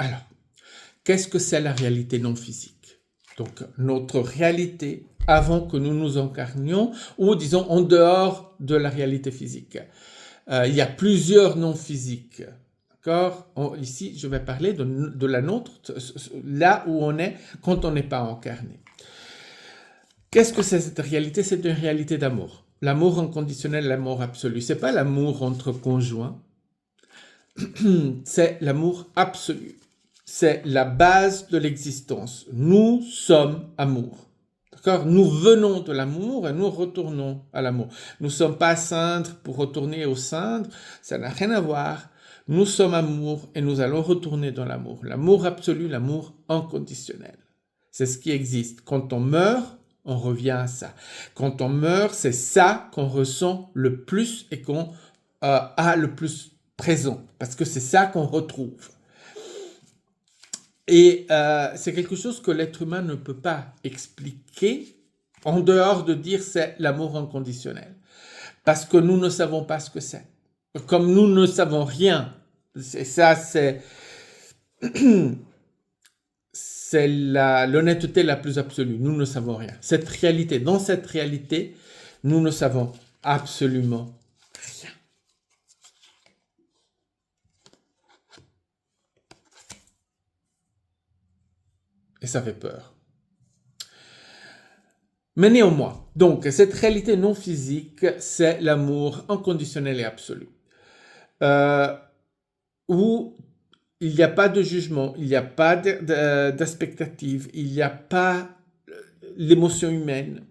Alors, qu'est-ce que c'est la réalité non physique? Donc, notre réalité avant que nous nous incarnions, ou disons en dehors de la réalité physique. Il y a plusieurs non physiques. D'accord? Ici, je vais parler de la nôtre, là où on est quand on n'est pas incarné. Qu'est-ce que c'est cette réalité? C'est une réalité d'amour. L'amour inconditionnel, l'amour absolu. C'est pas l'amour entre conjoints, c'est l'amour absolu. C'est la base de l'existence. Nous sommes amour. D'accord? Nous venons de l'amour et nous retournons à l'amour. Nous ne sommes pas cindres pour retourner au cindre, ça n'a rien à voir. Nous sommes amour et nous allons retourner dans l'amour. L'amour absolu, l'amour inconditionnel. C'est ce qui existe. Quand on meurt, on revient à ça. Quand on meurt, c'est ça qu'on ressent le plus et qu'on a le plus présent, parce que c'est ça qu'on retrouve. Et c'est quelque chose que l'être humain ne peut pas expliquer en dehors de dire c'est l'amour inconditionnel. Parce que nous ne savons pas ce que c'est. Comme nous ne savons rien, c'est l'honnêteté la plus absolue. Nous ne savons rien. Cette réalité, dans cette réalité, nous ne savons absolument rien. Et ça fait peur. Mais néanmoins, donc, cette réalité non physique, c'est l'amour inconditionnel et absolu. Où il n'y a pas de jugement, il n'y a pas d'expectative, il n'y a pas l'émotion humaine.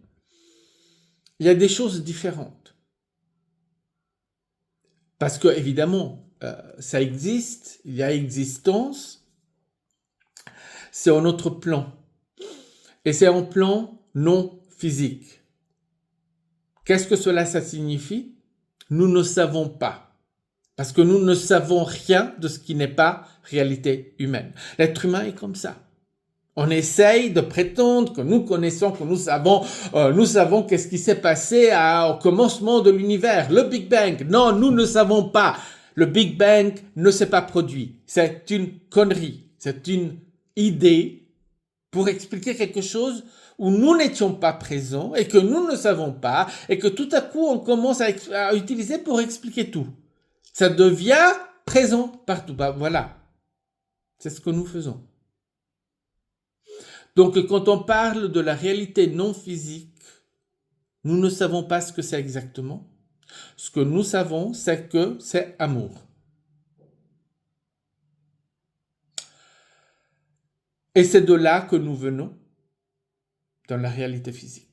Il y a des choses différentes. Parce que, évidemment, ça existe, il y a existence, c'est en autre plan. Et c'est en plan non physique. Qu'est-ce que cela ça signifie? Nous ne savons pas. Parce que nous ne savons rien de ce qui n'est pas réalité humaine. L'être humain est comme ça. On essaye de prétendre que nous connaissons, que nous savons qu'est-ce qui s'est passé au commencement de l'univers, le Big Bang. Non, nous ne savons pas. Le Big Bang ne s'est pas produit. C'est une connerie. C'est une idée pour expliquer quelque chose où nous n'étions pas présents et que nous ne savons pas et que tout à coup on commence à utiliser pour expliquer tout. Ça devient présent partout. Bah, voilà. C'est ce que nous faisons. Donc, quand on parle de la réalité non physique, nous ne savons pas ce que c'est exactement. Ce que nous savons, c'est que c'est amour. Et c'est de là que nous venons dans la réalité physique.